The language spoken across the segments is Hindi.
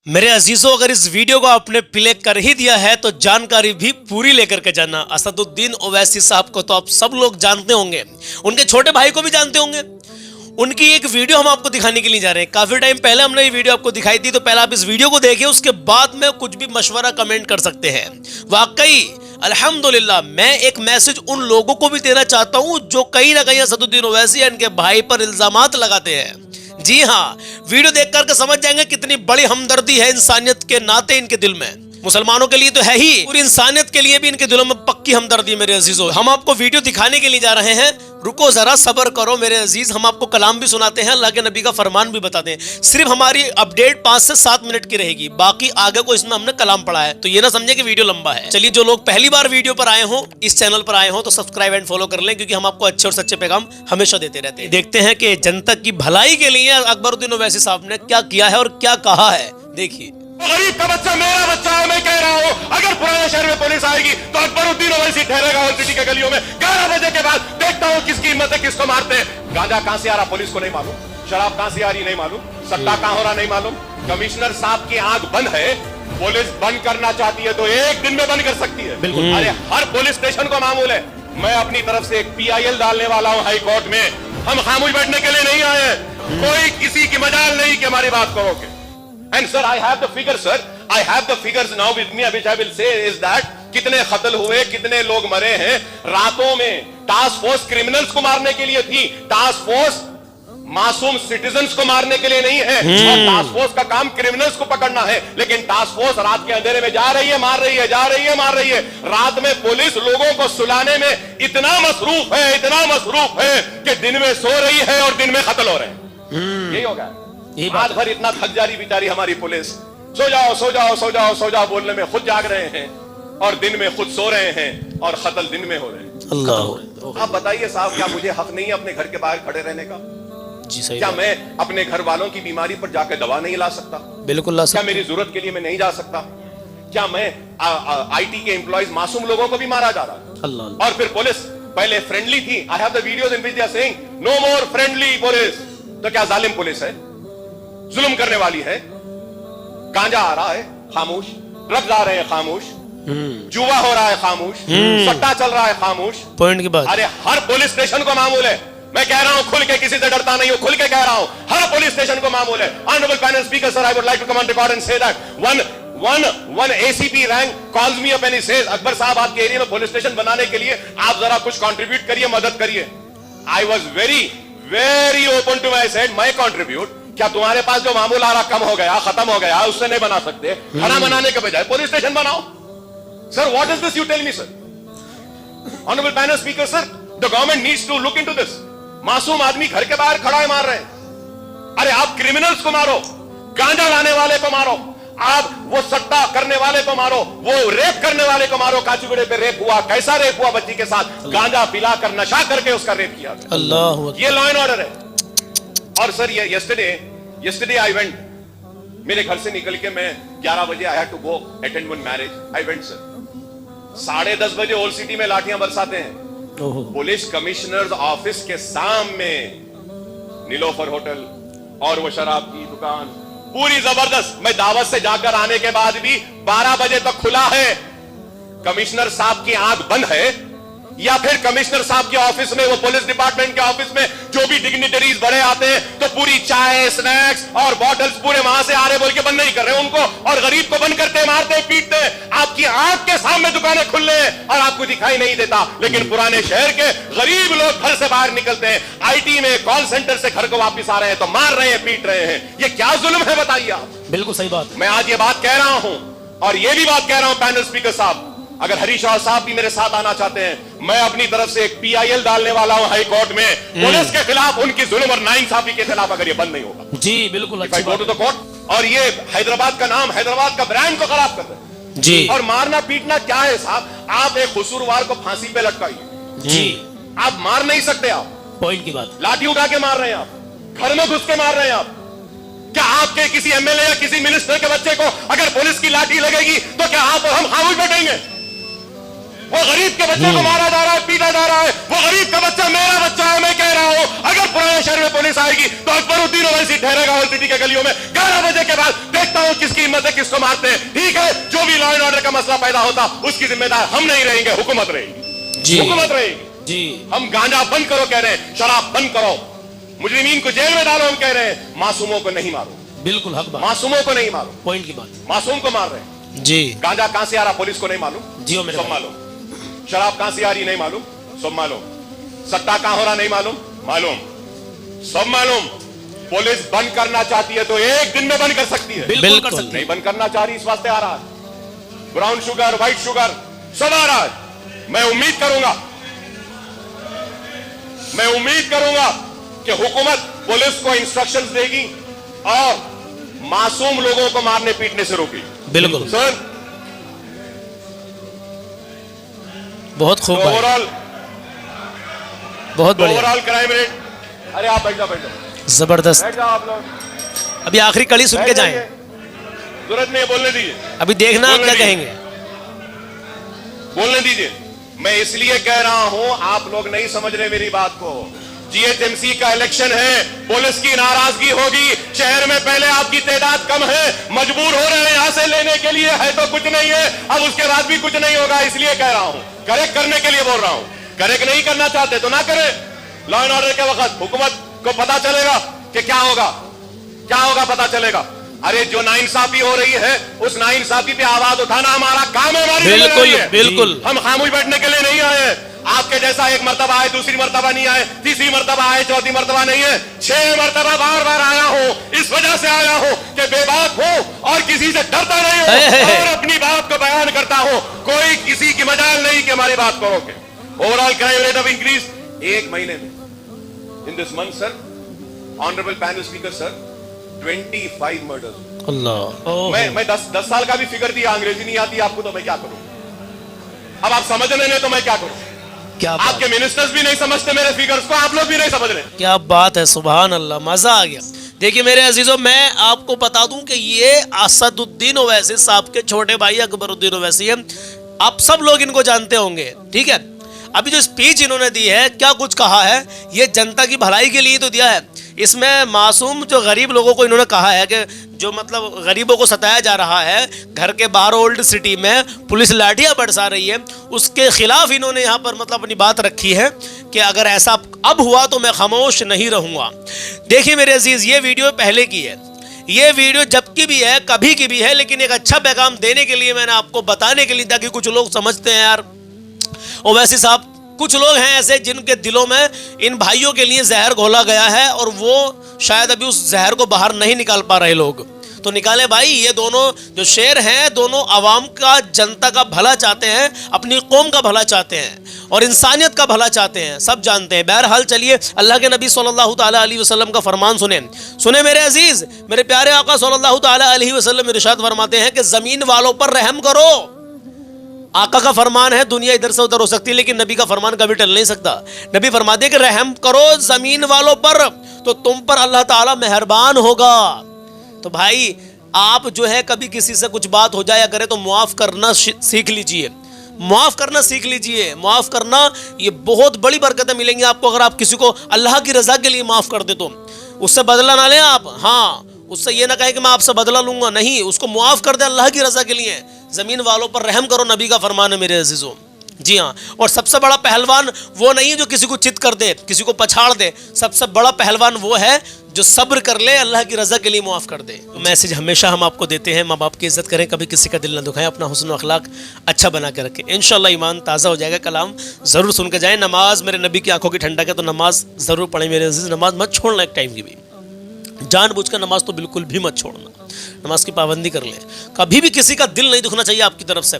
मेरे अजीजों, अगर इस वीडियो को आपने प्ले कर ही दिया है तो जानकारी भी पूरी लेकर के जाना। असदुद्दीन ओवैसी साहब को तो आप सब लोग जानते होंगे, उनके छोटे भाई को भी जानते होंगे। उनकी एक वीडियो हम आपको दिखाने के लिए जा रहे हैं। काफी टाइम पहले हमने ये वीडियो आपको दिखाई थी, तो पहले आप इस वीडियो को देखिए, उसके बाद में कुछ भी मशवरा कमेंट कर सकते हैं। वाकई अल्हम्दुलिल्लाह, मैं एक मैसेज उन लोगों को भी देना चाहता हूं जो कहीं ना कहीं असदुद्दीन ओवैसी इनके भाई पर इल्जामात लगाते हैं। जी हाँ, वीडियो देख करके समझ जाएंगे कितनी बड़ी हमदर्दी है इंसानियत के नाते इनके दिल में। मुसलमानों के लिए तो है ही, पूरी इंसानियत के लिए भी इनके दिलों में पक्की हमदर्दी। मेरे अजीजों, हम आपको वीडियो दिखाने के लिए जा रहे हैं। रुको जरा, सब्र करो मेरे अजीज। हम आपको कलाम भी सुनाते हैं, अल्लाह के नबी का फरमान भी बताते हैं। सिर्फ हमारी अपडेट 5 से 7 मिनट की रहेगी, बाकी आगे को इसमें हमने कलाम पढ़ा है, तो ये ना समझे कि वीडियो लंबा है। चलिए, जो लोग पहली बार वीडियो पर आए हो, इस चैनल पर आए हो, तो सब्सक्राइब एंड फॉलो कर लें, क्योंकि हम आपको अच्छे और सच्चे पैगाम हमेशा देते रहते हैं। देखते हैं कि जनता की भलाई के लिए अकबरुद्दीन ओवैसी साहब ने क्या किया है और क्या कहा है। देखिए। गरीब का बच्चा मेरा बच्चा है। मैं कह रहा हूँ, अगर पुराने शहर में पुलिस आएगी तो अकबरुद्दीन ओवैसी ठहरेगा ऑल सिटी के गलियों में 11 बजे के बाद। देखता हूँ किसकी हिम्मत है, किसको मारते हैं। गांजा कहां से आ रहा पुलिस को नहीं मालूम, शराब कहां से आ रही नहीं मालूम, सट्टा कहां हो रहा नहीं मालूम। कमिश्नर साहब की आंख बंद है, पुलिस बंद करना चाहती है तो एक दिन में बंद कर सकती है। बिल्कुल। अरे हर पुलिस स्टेशन को मामूल है। मैं अपनी तरफ से एक PIL डालने वाला हूँ हाई कोर्ट में। हम खामोश बैठने के लिए नहीं आए, कोई किसी की मजाल नहीं कि हमारी बात को रोके। And sir, I have the figures, sir. I have the figures now with me, which I will say is that कितने कत्ल हुए, कितने लोग मरे हैं। रातों में टास्क फोर्स क्रिमिनल्स को मारने के लिए थी, टास्क फोर्स मासूम सिटीजन्स को मारने के लिए नहीं है। और टास्क फोर्स का काम क्रिमिनल्स को पकड़ना है, लेकिन टास्क फोर्स रात के अंधेरे में जा रही है, मार रही है, जा रही है, मार रही है। रात में पुलिस लोगों को सुलाने में इतना मसरूफ है, इतना मसरूफ है कि दिन में सो रही है और दिन में कत्ल हो रहे हैं। यही होगा। रात भर इतना थक जा रही बेचारी हमारी पुलिस। सो जाओ सो जाओ सो जाओ सो जाओ बोलने में खुद जाग रहे हैं और दिन में खुद सो रहे हैं और कत्ल दिन में हो रहे हैं। अल्लाह। आप बताइए साहब, क्या मुझे हक नहीं है अपने घर के बाहर खड़े रहने का? जी सही। क्या मैं अपने घर वालों की बीमारी पर जाकर दवा नहीं ला सकता? बिल्कुल ला सकता। क्या मेरी जरूरत के लिए मैं नहीं जा सकता? क्या मैं IT के एम्प्लॉइज मासूम लोगों को भी मारा जा रहा? अल्लाह। और फिर पुलिस पहले फ्रेंडली थी। I have the videos in which they are saying no more friendly police. तो क्या जालिम पुलिस है, जुल्म करने वाली है? गांजा आ रहा है खामोश, ड्रग्स आ रहे हैं खामोश, जुआ हो रहा है खामोश, सट्टा चल रहा है खामोश। पॉइंट की बात। अरे हर पुलिस स्टेशन को मामूल है। मैं कह रहा हूं, खुल के, किसी से डरता नहीं हूं, खुल के कह रहा हूं, हर पुलिस स्टेशन को मामूल है। Honourable panel speaker sir, I would like to come on record and say that one ACP rank calls me up and he says, Akbar sahab, आपके एरिया में पुलिस स्टेशन बनाने के लिए आप जरा कुछ कंट्रीब्यूट करिए, मदद करिए। I was very open to my said, मैं कंट्रीब्यूट। क्या तुम्हारे पास जो मामूल आ रहा कम हो गया, खत्म हो गया, उससे नहीं बना सकते? खाना बनाने के बजाय पुलिस स्टेशन बनाओ। Sir, what is this you tell me sir? Honourable panel speaker sir, the government needs to look into this. मासूम आदमी घर के बाहर खड़ा है, मार रहे हैं। अरे आप क्रिमिनल्स को मारो, गांजा लाने वाले को मारो, आप वो सट्टा करने वाले को मारो, वो रेप करने वाले को मारो। काचीगुड़े पे रेप हुआ, कैसा रेप हुआ? बच्ची के साथ गांजा पिलाकर, नशा करके उसका रेप किया गया। अल्लाह। ये लॉ एंड ऑर्डर है। और सर, ये yesterday I went, मेरे घर से निकल के मैं 11 बजे I had to go attend one marriage. I went sir, 10:30 बजे ओल्ड सिटी में लाठियां बरसाते हैं। पुलिस कमिश्नर ऑफिस के सामने नीलोफर होटल और वो शराब की दुकान पूरी जबरदस्त। मैं दावत से जाकर आने के बाद भी 12 बजे तक खुला है। कमिश्नर साहब की आंख बंद है, या फिर कमिश्नर साहब के ऑफिस में, वो पुलिस डिपार्टमेंट के ऑफिस में जो भी डिग्निटरीज बड़े आते हैं, तो पूरी चाय, स्नैक्स और बॉटल्स पूरे वहां से आ रहे बोल के बंद नहीं कर रहे उनको, और गरीब को बंद करते, मारते, पीटते। आपकी आंख के सामने दुकानें खुल रहे हैं और आपको दिखाई नहीं देता। लेकिन पुराने शहर के गरीब लोग घर से बाहर निकलते हैं, IT में कॉल सेंटर से घर को वापिस आ रहे हैं तो मार रहे हैं, पीट रहे हैं। ये क्या जुल्म है बताइए आप? बिल्कुल सही बात। मैं आज ये बात कह रहा हूं, और ये भी बात कह रहा हूं पैनल स्पीकर साहब, अगर हरीश राव साहब भी मेरे साथ आना चाहते हैं, मैं अपनी तरफ से एक PIL डालने वाला हूं हाई कोर्ट में, पुलिस के खिलाफ, उनकी जुल्म और नाइंसाफी के खिलाफ, अगर ये बंद नहीं होगा। जी बिल्कुल। अच्छी बात। तो कोर्ट, और ये हैदराबाद का नाम, हैदराबाद का ब्रांड को खराब कर रहे हैं जी। और मारना पीटना क्या है साहब? आप एक कसूरवार को फांसी पे लटकाइए जी, आप मार नहीं सकते। आप पॉइंट की बात। लाठी उठा के मार रहे हैं आप, घर में घुस के मार रहे हैं आप। क्या आपके किसी MLA या किसी मिनिस्टर के बच्चे को अगर पुलिस की लाठी लगेगी तो क्या आप हम खामोश बैठेंगे? वो गरीब के बच्चे को मारा जा रहा है, पीटा जा रहा है। वो गरीब का बच्चा मेरा बच्चा है। मैं कह रहा हूं अगर पुराने शहर में पुलिस आएगी तो अकबरुद्दीन ओवैसी ठहरेगा ओल्ड सिटी के गलियों में 11 बजे के बाद। देखता हूं किसकी हिम्मत है, किसको मारते हैं। ठीक है, जो भी लॉ एंड ऑर्डर का मसला पैदा होता उसकी जिम्मेदार हम नहीं रहेंगे, हुकूमत रहेगी, हुकूमत रहेगी जी। हम गांजा बंद करो कह रहे हैं, शराब बंद करो, मुजरिमीन को जेल में डालो हम कह रहे हैं, मासूमों को नहीं मारो। बिल्कुल हक बात, मासूमों को नहीं मारो, पॉइंट की बात। मासूम को मार रहे हैं जी। गांजा कहां से आ रहा पुलिस को नहीं मालूम, जियो मेरे सब मालूम। शराब कहां से आ रही नहीं मालूम, सब मालूम। सट्टा कहां हो रहा नहीं मालूम, मालूम, सब मालूम। पुलिस बंद करना चाहती है तो एक दिन में बंद कर सकती है, बिल्कुल कर सकती नहीं बंद करना चाह रही, इस वास्ते आ रहा है। ब्राउन शुगर, व्हाइट शुगर सब आ रहा है। मैं उम्मीद करूंगा कि हुकूमत पुलिस को इंस्ट्रक्शंस देगी और मासूम लोगों को मारने पीटने से रोकी। बिल्कुल सर, बहुत खूब भाई, ओवरऑल बहुत बढ़िया, ओवरऑल क्राइम रेट। अरे आप बैठ जाओ, जबरदस्त। बैठ जाओ आप लोग, अभी आखिरी कड़ी सुन के जाएं, जरूरत नहीं है, बोलने दीजिए, अभी देखना आप क्या कहेंगे, बोलने दीजिए। मैं इसलिए कह रहा हूं, आप लोग नहीं समझ रहे मेरी बात को। जीएचएमसी का इलेक्शन है, पुलिस की नाराजगी होगी, शहर में पहले आपकी तादाद कम है, मजबूर हो रहे हैं यहां से लेने के लिए, है तो कुछ नहीं है, अब उसके बाद भी कुछ नहीं होगा। इसलिए कह रहा हूं, करेक्ट करने के लिए बोल रहा हूं। करेक्ट नहीं करना चाहते तो ना करें। लॉ एंड ऑर्डर के वक्त हुकूमत को पता चलेगा कि क्या होगा पता चलेगा। अरे जो नाइंसाफी हो रही है उस नाइंसाफी पे आवाज उठाना हमारा काम है, हमारी जिम्मेदारी है। बिल्कुल, हम खामोश बैठने के लिए नहीं आए हैं। आपके जैसा एक मर्तबा आए, दूसरी मर्तबा नहीं आए, तीसरी मर्तबा आए, चौथी मर्तबा नहीं है, 6 मर्तबा बार बार आया हूं। इस वजह से आया हूं कि बेबाक हो और किसी से डरता नहीं हो और अपनी बात को बयान करता हो। कोई किसी की मजाल नहीं कि हमारी बात को रोके। Overall crime rate of increase 1 महीने में in this month sir, honourable panel speaker sir, 25 murders. अल्लाह, मैं 10 साल का भी फिगर दिया, अंग्रेजी नहीं आती आपको तो मैं क्या करूं। अब आप समझ रहे हैं तो मैं क्या करूं। क्या बात, आपके मिनिस्टर्स भी नहीं समझते मेरे फिगर्स को, आप लोग भी नहीं समझ रहे। क्या बात है, सुभान अल्लाह, मजा आ गया। देखिए मेरे अजीजों, मैं आपको बता दूं कि ये असदुद्दीन ओवैसी साहब के छोटे भाई अकबरुद्दीन ओवैसी है। आप सब लोग इनको जानते होंगे, ठीक है। अभी जो स्पीच इन्होंने दी है, क्या कुछ कहा है, ये जनता की भलाई के लिए तो दिया है। इसमें मासूम जो गरीब लोगों को इन्होंने कहा है कि जो मतलब गरीबों को सताया जा रहा है, घर के बाहर ओल्ड सिटी में पुलिस लाठियां बरसा रही है, उसके खिलाफ इन्होंने यहाँ पर मतलब अपनी बात रखी है कि अगर ऐसा अब हुआ तो मैं खामोश नहीं रहूँगा। देखिए मेरे अजीज, ये वीडियो पहले की है, ये वीडियो जब की भी है, कभी की भी है, लेकिन एक अच्छा पैगाम देने के लिए मैंने आपको बताने के लिए, ताकि कुछ लोग समझते हैं यार ओवैसी साहब, कुछ लोग हैं ऐसे जिनके दिलों में इन भाइयों के लिए जहर घोला गया है और वो शायद अभी उस जहर को बाहर नहीं निकाल पा रहे लोग। तो निकाले भाई, ये दोनों जो शेर हैं, दोनों आवाम का, जनता का भला चाहते हैं, अपनी कौम का भला चाहते हैं और इंसानियत का भला चाहते हैं, सब जानते हैं। बहरहाल चलिए अल्लाह के नबी सल्लल्लाहु ताला अलैहि वसल्लम का फरमान सुने मेरे अजीज, मेरे प्यारे आका सल्लल्लाहु ताला अलैहि वसल्लम इरशाद फरमाते हैं कि जमीन वालों पर रहम करो। आका का फरमान है, दुनिया इधर से उधर हो सकती है लेकिन नबी का फरमान कभी टल नहीं सकता। नबी फरमाते हैं कि रहम करो जमीन वालों पर तो तुम पर अल्लाह ताला मेहरबान होगा। तो भाई आप जो है कभी किसी से कुछ बात हो जाया करे तो मुआफ करना सीख लीजिए, मुआफ करना सीख लीजिए। मुआफ करना, ये बहुत बड़ी बरकतें मिलेंगी आपको अगर आप किसी को अल्लाह की रजा के लिए माफ कर दे तो। उससे बदला ना लें आप, हाँ, उससे ये ना कहें कि मैं आपसे बदला लूंगा, नहीं, उसको मुआफ कर दे अल्लाह की रजा के लिए। जमीन वालों पर रहम करो, नबी का फरमान है मेरे अजीजों। जी हाँ, और सबसे बड़ा पहलवान वो नहीं है जो किसी को चित कर दे, किसी को पछाड़ दे। सबसे बड़ा पहलवान वो है जो सब्र कर ले, अल्लाह की रजा के लिए मुआफ कर दे। तो मैसेज हमेशा हम आपको देते हैं, माँ बाप की इज्जत करें, कभी किसी का दिल ना दुखाएं, अपना हुस्न अखलाक अच्छा बना के रखें, इंशाल्लाह ईमान ताज़ा हो जाएगा। कलाम ज़रूर सुन के जाएँ। नमाज मेरे नबी की आंखों की ठंडक है, तो नमाज ज़रूर पढ़ें मेरे अजीज। नमाज मत छोड़ना एक टाइम की भी, जानबूझकर नमाज तो बिल्कुल भी मत छोड़ना, नमाज की पाबंदी कर लें। कभी भी किसी का दिल नहीं दुखना चाहिए आपकी तरफ से।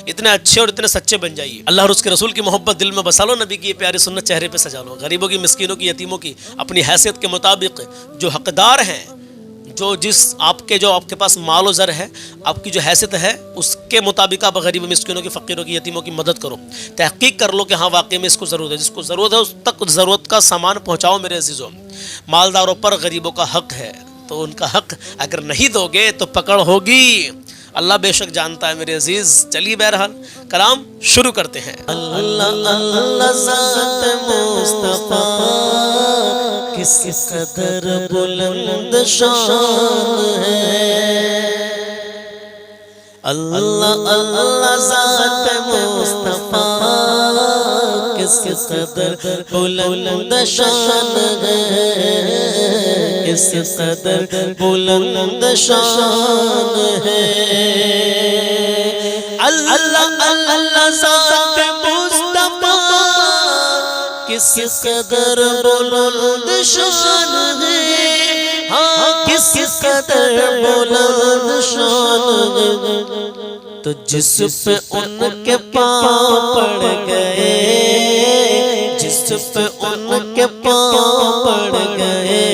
इतने अच्छे और इतने सच्चे बन जाइए, अल्लाह और उसके रसूल की मोहब्बत दिल में बसा लो, नबी की ये प्यारी सुन्नत चेहरे पे सजा लो। गरीबों की, मिस्कीनों की, यतीमों की अपनी हैसियत के मुताबिक जो हकदार हैं, जो आपके पास माल और ज़र है, आपकी जो हैसियत है उसके मुताबिक आप गरीब, मिस्किनों की, फ़कीरों की, यतीमों की मदद करो। तहकीक कर लो कि हाँ वाकई में इसको ज़रूरत है, जिसको ज़रूरत है उस तक ज़रूरत का सामान पहुँचाओ मेरे अजीज़ों। मालदारों पर गरीबों का हक है, तो उनका हक अगर नहीं दोगे तो पकड़ होगी। अल्लाह बेशक जानता है मेरे अजीज। चलिए बहरहाल कलाम शुरू करते हैं। अल्लाह अल्लाह ज़ात मुस्तफ़ा किस कदर बुलंद शान है। अल्लाह अल्लाह ज़ात मुस्तफ़ा किस कदर बुलंद शान है, किस कदर बुलंद शान है। अल्लाह अल्लाह ज़ात मुस्तफ़ा किस कदर बुलंद शान है, हाँ किस कदर बुलंद शान है। तो जिस पे उनके पाँव पड़ गए, जिस पे उनके पाँव पड़ गए,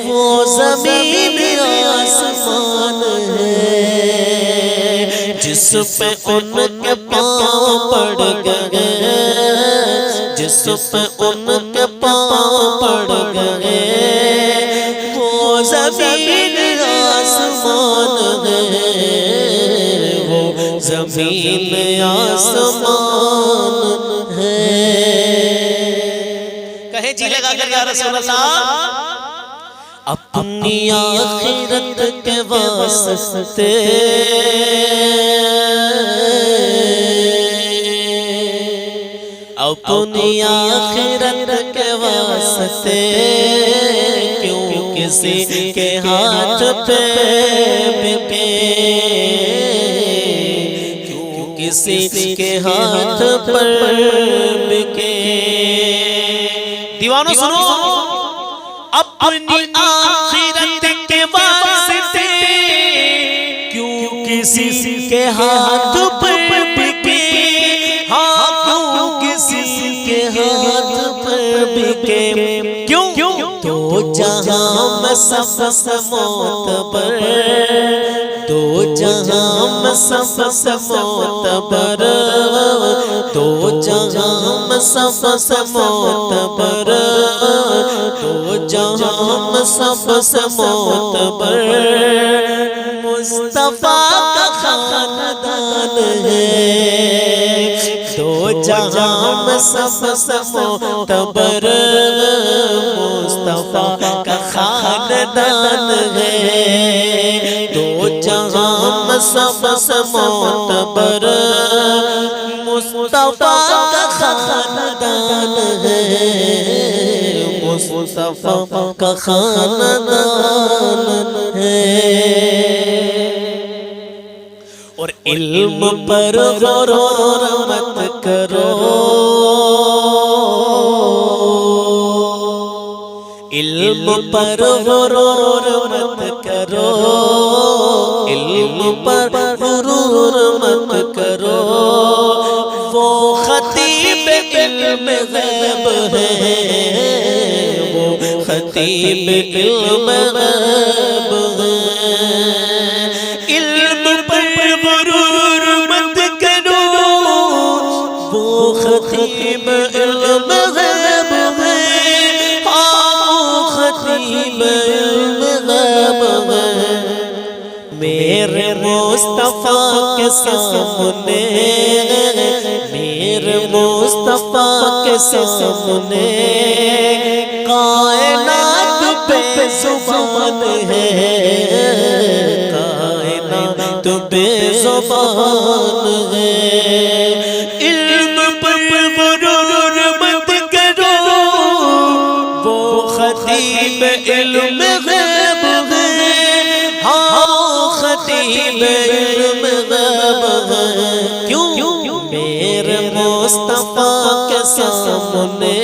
वो ज़मीन आसमान है। जिस पे उनके पाँव पड़ गए, जिस पे उनके पाँव पड़ गए, वो ज़मीन आसमान है, वो ज़मीन आसमान है। कहे जी लगा कर या रसूल अल्लाह। अपनी आखिरत के वास्ते अपनी आखिरत के वास्ते क्यों किसी के हाथ पे बिके, क्यों किसी के हाथ पर बिके। दीवानों सुनो, अपनी आखिरत के वास्ते क्यों किसी के हाथ पर बिके, हाँ क्यों किसी के हाथ पर बिके। क्यों तो जहां में सबसे मोतबर, तो जहां में सबसे मोतबर, तो जहां में सबसे मोतबर, तो जहां में सबसे मोतबर मुस्तफा का खानदान है। तो जहां में सबसे मोतबर मुस्तफा का खानदान है। तो जहां में सबसे मोतबर मुस्तफा का खानदान है, मुस्तफा का खानदान है। और इल्म पर गौर मत करो, इल्म पर गुरूर मत करो, इल्म पर गुरूर मत करो। वो खतीब इल्म गैब है, वो खतीब इल्म गैब है। इल्म पर गुरूर मत करो, वो खतीब इल्म गैब है, हाँ खतीब इल्म गैब है। मेरे मुस्तफा के सामने, मेरे मुस्तफा के सामने कायनात बेज़ुबान है, कायनात बेज़ुबान है। इल्म पर गुरूर मत करो, वो खतीब इल्म गैब है, हाँ खतीब इल्म गैब है। क्यों मेरे मुस्तफा के सामने,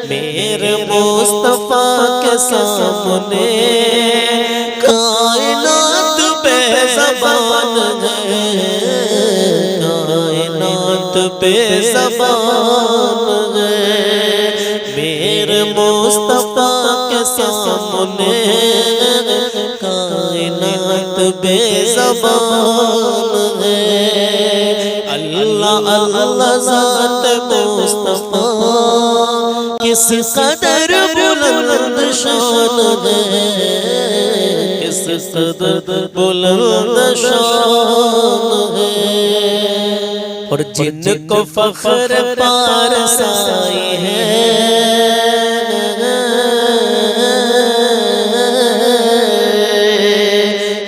मेरे मुस्तफा के सामने कायनात बेज़बान है, कायनात बेज़बान है। मेरे मुस्तफा के सामने कायनात बेज़बान है। अल्लाह अल्लाह ज़ात मुस्तफा किस कदर बुलंद शान है, किस कदर बुलंद शान है। और जिनको फख्र पारसाई है,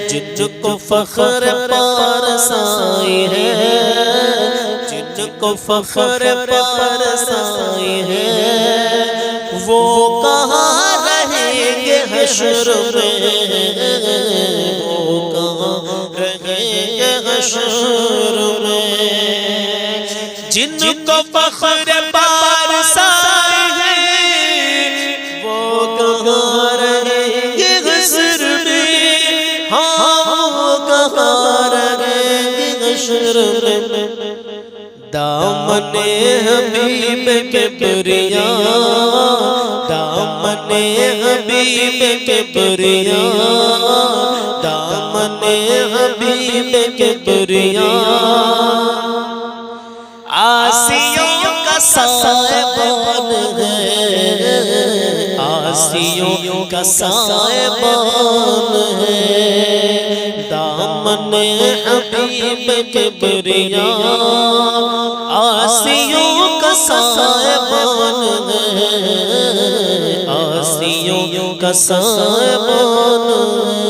जिनको फख्र पारसाई है, जिनको फख्र पारसाई है, वो कहाँ रहेंगे हश्र में, वो कहाँ रहेंगे हश्र में। जिनको फख्र पारसाई है, वो कहाँ रहेंगे हश्र में, हाँ वो कहाँ रहेंगे हश्र में। दामने हबीब के बरिया, दामने हबीब के बरिया, दामने हबीब के बरिया, आसियों का साहिबान है, आसियों का साहिबान है। दामने हबीब के बरिया, आसियों का साहिबान है, आसियों का साहिबान है।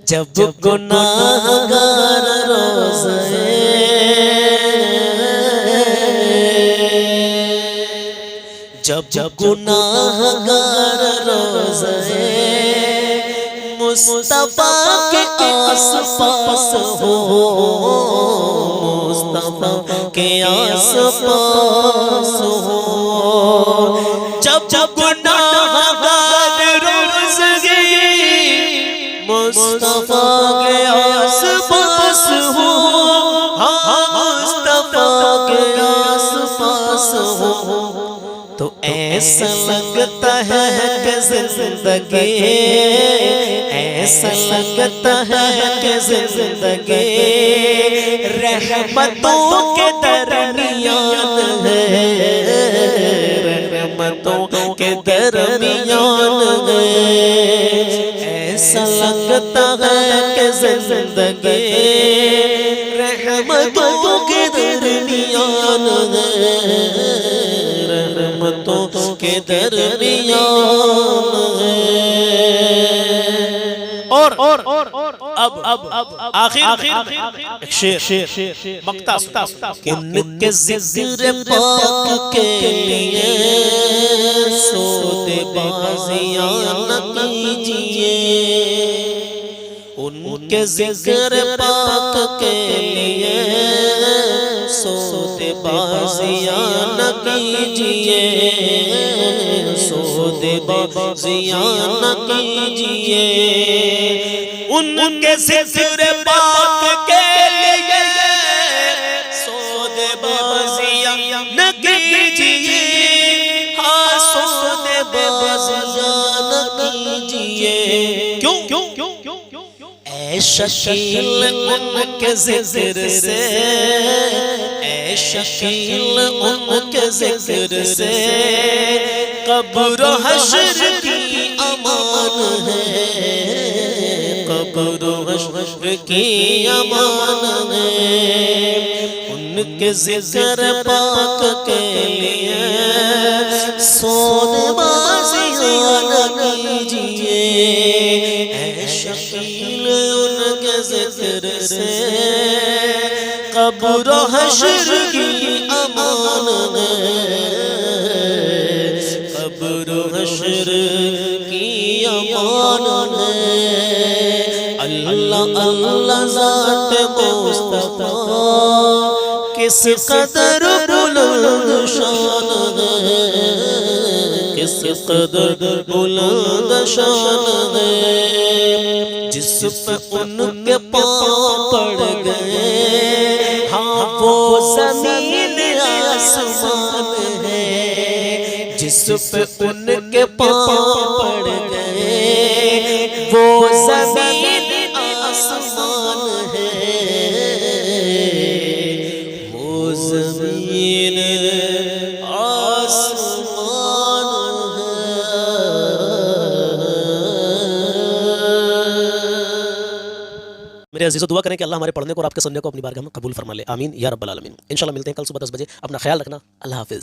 जब गुनाहगार रोज़े, जब गुनाहगार रोज़े मुस्तफा के आस-पास हो, मुस्तफा के आस-पास हो, जब गुनाहगार रोज़े मुस्तफा के आस-पास हो, मुस्तफा के आस-पास हो, तो ऐसा लगता है कि जिंदगी, ऐसा लगता है कि जिंदगी रहमतों के दरमियान है, रहमतों के दरमियान है। ऐसा लगता है कि जिंदगी रहमतों के दरमियान है, रहमतों के दरमियान है। और अब आखिर एक शेर मक्ता उनके जिक्र पाक के लिए सौदेबाजियां न कीजिए, उनके जिक्र पाक के लिए सौदेबाजियां न कीजिए, सौदेबाजियां न कीजिए। उनके जिक्र पाक के लिए सौदेबाजियां न कीजिए, हाँ सौदेबाजियां न कीजिए। क्यों? ऐ शकील उनके जिक्र से, ऐ शकील उनके जिक्र से कब्र हश्र की अमान है, कब्र हश्र की अमान है। उनके जिक्र पाक के लिए सौदेबाजियां न कीजिए, ऐ शकील उनके जिक्र से कब्र हश्र की अमान है, कब्र हश्र की अमान है। अल्लाह अल्लाह ज़ात मुस्तफा किस कदर बुलंद शान है, किस कदर बुलंद शान है। जिस पे उनके पाँव पड़ गए, हाँ वो ज़मीन आसमान है। जिस पे उनके पाँव पड़ गए, वो ज़मीन आसमान है, वो ज़मीन आसमान है। मेरे अजीज़ों, दुआ करें कि अल्लाह हमारे पढ़ने को और आपके सुनने को अपनी बारगाह में कबूल फरमा ले। आमीन या रब्बल आलमीन। इंशाल्लाह मिलते हैं कल सुबह 10 बजे। अपना ख्याल रखना। अल्लाह हाफिज़।